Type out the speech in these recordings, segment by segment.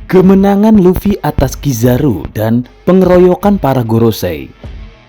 Kemenangan Luffy atas Kizaru dan pengeroyokan para Gorosei.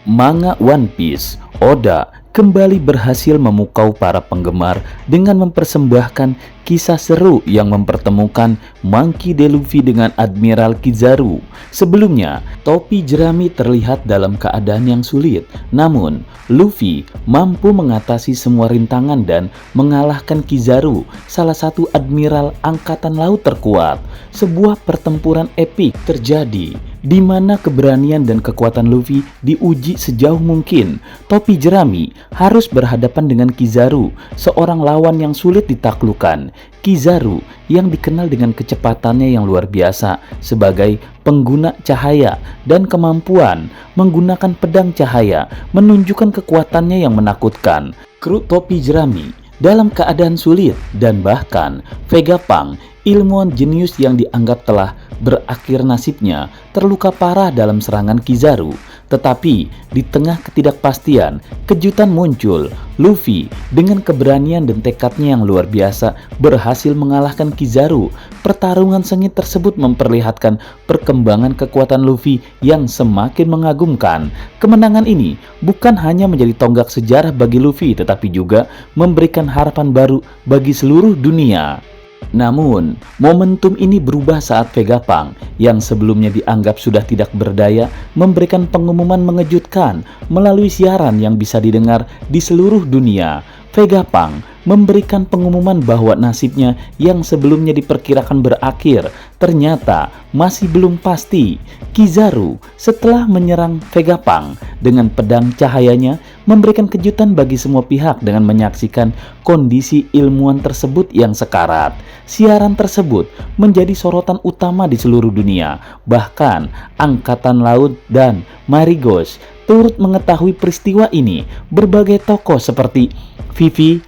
Manga One Piece, Oda kembali berhasil memukau para penggemar dengan mempersembahkan kisah seru yang mempertemukan Monkey D. Luffy dengan Admiral Kizaru. Sebelumnya, topi jerami terlihat dalam keadaan yang sulit, namun Luffy mampu mengatasi semua rintangan dan mengalahkan Kizaru, salah satu admiral angkatan laut terkuat. Sebuah pertempuran epik terjadi di mana keberanian dan kekuatan Luffy diuji sejauh mungkin. Topi jerami harus berhadapan dengan Kizaru, seorang lawan yang sulit ditaklukkan. Kizaru yang dikenal dengan kecepatannya yang luar biasa sebagai pengguna cahaya dan kemampuan menggunakan pedang cahaya menunjukkan kekuatannya yang menakutkan. Kru topi jerami dalam keadaan sulit, dan bahkan Vegapunk, ilmuwan jenius yang dianggap telah berakhir nasibnya, terluka parah dalam serangan Kizaru. Tetapi di tengah ketidakpastian, kejutan muncul. Luffy dengan keberanian dan tekadnya yang luar biasa berhasil mengalahkan Kizaru. Pertarungan sengit tersebut memperlihatkan perkembangan kekuatan Luffy yang semakin mengagumkan. Kemenangan ini bukan hanya menjadi tonggak sejarah bagi Luffy, tetapi juga memberikan harapan baru bagi seluruh dunia. Namun, momentum ini berubah saat Vegapunk yang sebelumnya dianggap sudah tidak berdaya memberikan pengumuman mengejutkan melalui siaran yang bisa didengar di seluruh dunia. Vegapunk memberikan pengumuman bahwa nasibnya yang sebelumnya diperkirakan berakhir ternyata masih belum pasti. Kizaru setelah menyerang Vegapunk dengan pedang cahayanya memberikan kejutan bagi semua pihak dengan menyaksikan kondisi ilmuwan tersebut yang sekarat. Siaran tersebut menjadi sorotan utama di seluruh dunia. Bahkan Angkatan Laut dan Marigos turut mengetahui peristiwa ini. Berbagai tokoh seperti Vivi,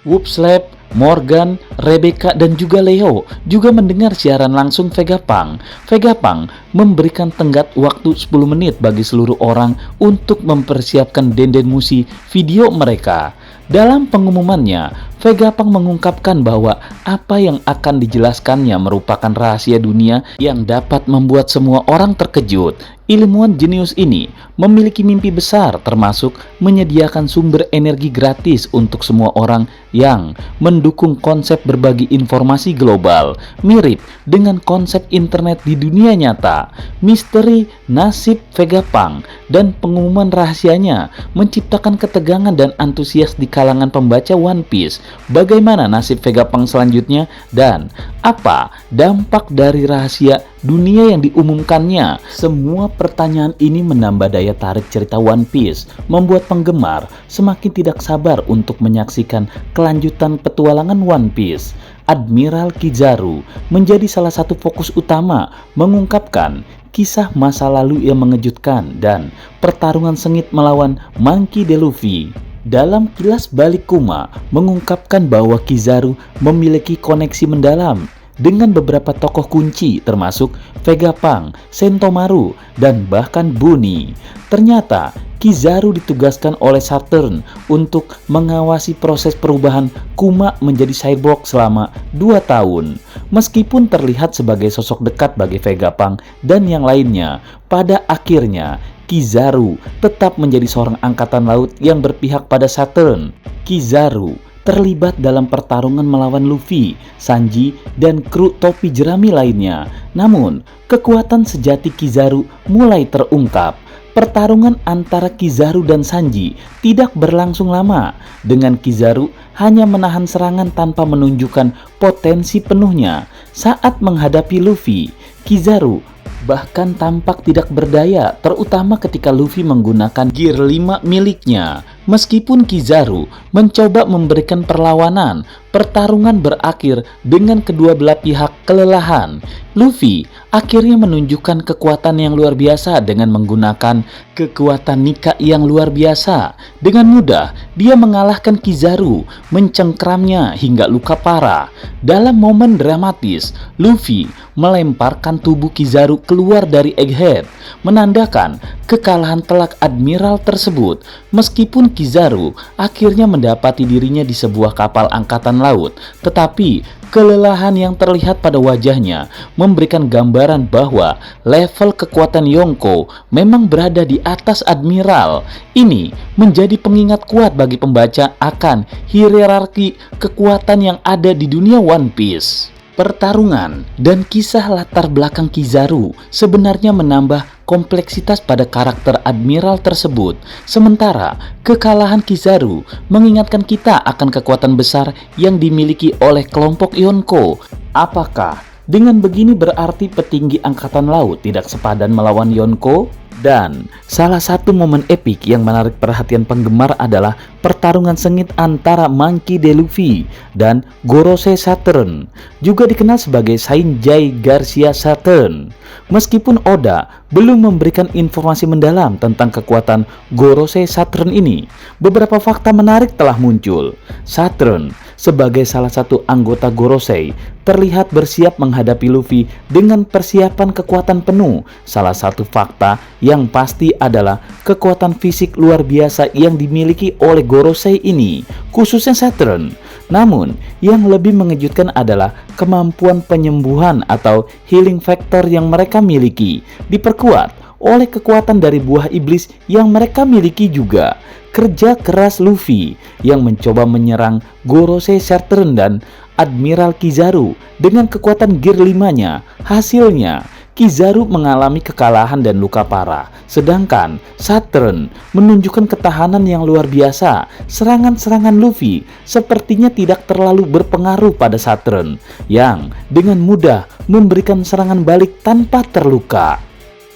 Whoopslap, Morgan, Rebecca, dan juga Leo juga mendengar siaran langsung Vegapunk. Vegapunk memberikan tenggat waktu 10 menit bagi seluruh orang untuk mempersiapkan Dendenmushi video mereka. Dalam pengumumannya, Vegapunk mengungkapkan bahwa apa yang akan dijelaskannya merupakan rahasia dunia yang dapat membuat semua orang terkejut. Ilmuwan jenius ini memiliki mimpi besar, termasuk menyediakan sumber energi gratis untuk semua orang yang mendukung konsep berbagi informasi global, mirip dengan konsep internet di dunia nyata. Misteri nasib Vegapunk dan pengumuman rahasianya menciptakan ketegangan dan antusias di kalangan pembaca One Piece. Bagaimana nasib Vegapunk selanjutnya dan apa dampak dari rahasia dunia yang diumumkannya? Semua pertanyaan ini menambah daya tarik cerita One Piece, membuat penggemar semakin tidak sabar untuk menyaksikan kelanjutan petualangan One Piece. Admiral Kizaru menjadi salah satu fokus utama, mengungkapkan kisah masa lalu yang mengejutkan dan pertarungan sengit melawan Monkey D. Luffy. Dalam kilas balik Kuma mengungkapkan bahwa Kizaru memiliki koneksi mendalam dengan beberapa tokoh kunci termasuk Vegapunk, Sentomaru, dan bahkan Bunny. Ternyata Kizaru ditugaskan oleh Saturn untuk mengawasi proses perubahan Kuma menjadi cyborg selama 2 tahun. Meskipun terlihat sebagai sosok dekat bagi Vegapunk dan yang lainnya, pada akhirnya Kizaru tetap menjadi seorang angkatan laut yang berpihak pada Saturn. Kizaru terlibat dalam pertarungan melawan Luffy, Sanji, dan kru topi jerami lainnya. Namun, kekuatan sejati Kizaru mulai terungkap. Pertarungan antara Kizaru dan Sanji tidak berlangsung lama, dengan Kizaru hanya menahan serangan tanpa menunjukkan potensi penuhnya. Saat menghadapi Luffy, Kizaru bahkan tampak tidak berdaya, terutama ketika Luffy menggunakan Gear 5 miliknya. Meskipun Kizaru mencoba memberikan perlawanan, pertarungan berakhir dengan kedua belah pihak kelelahan. Luffy akhirnya menunjukkan kekuatan yang luar biasa dengan menggunakan kekuatan Nika yang luar biasa. Dengan mudah, dia mengalahkan Kizaru, mencengkramnya hingga luka parah. Dalam momen dramatis, Luffy melemparkan tubuh Kizaru keluar dari Egghead, menandakan kekalahan telak admiral tersebut. Meskipun Kizaru akhirnya mendapati dirinya di sebuah kapal angkatan laut, tetapi kelelahan yang terlihat pada wajahnya memberikan gambaran bahwa level kekuatan Yonko memang berada di atas Admiral. Ini menjadi pengingat kuat bagi pembaca akan hierarki kekuatan yang ada di dunia One Piece. Pertarungan dan kisah latar belakang Kizaru sebenarnya menambah kompleksitas pada karakter Admiral tersebut. Sementara kekalahan Kizaru mengingatkan kita akan kekuatan besar yang dimiliki oleh kelompok Yonko. Apakah dengan begini berarti petinggi angkatan laut tidak sepadan melawan Yonko? Dan salah satu momen epik yang menarik perhatian penggemar adalah pertarungan sengit antara Monkey D. Luffy dan Gorosei Saturn, juga dikenal sebagai Sanjay Garcia Saturn. Meskipun Oda belum memberikan informasi mendalam tentang kekuatan Gorosei Saturn ini, beberapa fakta menarik telah muncul. Saturn sebagai salah satu anggota Gorosei terlihat bersiap menghadapi Luffy dengan persiapan kekuatan penuh. Salah satu fakta yang pasti adalah kekuatan fisik luar biasa yang dimiliki oleh Gorosei ini, khususnya Saturn. Namun, yang lebih mengejutkan adalah kemampuan penyembuhan atau healing factor yang mereka miliki, diperkuat oleh kekuatan dari buah iblis yang mereka miliki juga. Kerja keras Luffy yang mencoba menyerang Gorosei Saturn dan Admiral Kizaru dengan kekuatan Gear 5-nya. Hasilnya, Kizaru mengalami kekalahan dan luka parah, sedangkan Saturn menunjukkan ketahanan yang luar biasa. Serangan-serangan Luffy sepertinya tidak terlalu berpengaruh pada Saturn, yang dengan mudah memberikan serangan balik tanpa terluka.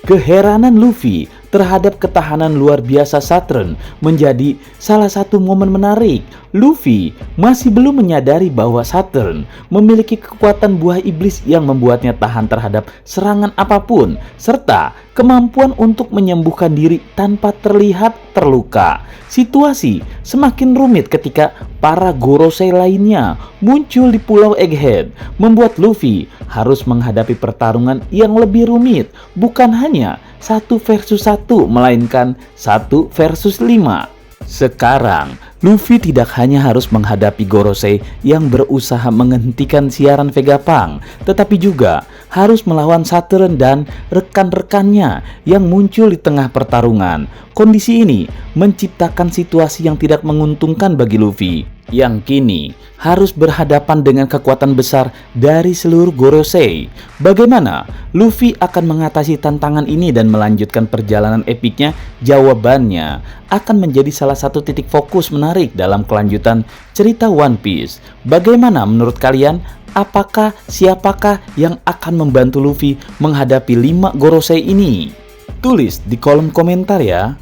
Keheranan Luffy terhadap ketahanan luar biasa Saturn menjadi salah satu momen menarik. Luffy masih belum menyadari bahwa Saturn memiliki kekuatan buah iblis yang membuatnya tahan terhadap serangan apapun, serta kemampuan untuk menyembuhkan diri tanpa terlihat terluka. Situasi semakin rumit ketika para Gorosei lainnya muncul di Pulau Egghead, membuat Luffy harus menghadapi pertarungan yang lebih rumit, bukan hanya 1 versus 1, melainkan 1 versus 5. Sekarang, Luffy tidak hanya harus menghadapi Gorosei yang berusaha menghentikan siaran Vegapunk, tetapi juga harus melawan Saturn dan rekan-rekannya yang muncul di tengah pertarungan. Kondisi ini menciptakan situasi yang tidak menguntungkan bagi Luffy, yang kini harus berhadapan dengan kekuatan besar dari seluruh Gorosei. Bagaimana Luffy akan mengatasi tantangan ini dan melanjutkan perjalanan epiknya? Jawabannya akan menjadi salah satu titik fokus menarik dalam kelanjutan cerita One Piece. Bagaimana menurut kalian? Apakah siapakah yang akan membantu Luffy menghadapi 5 Gorosei ini? Tulis di kolom komentar ya.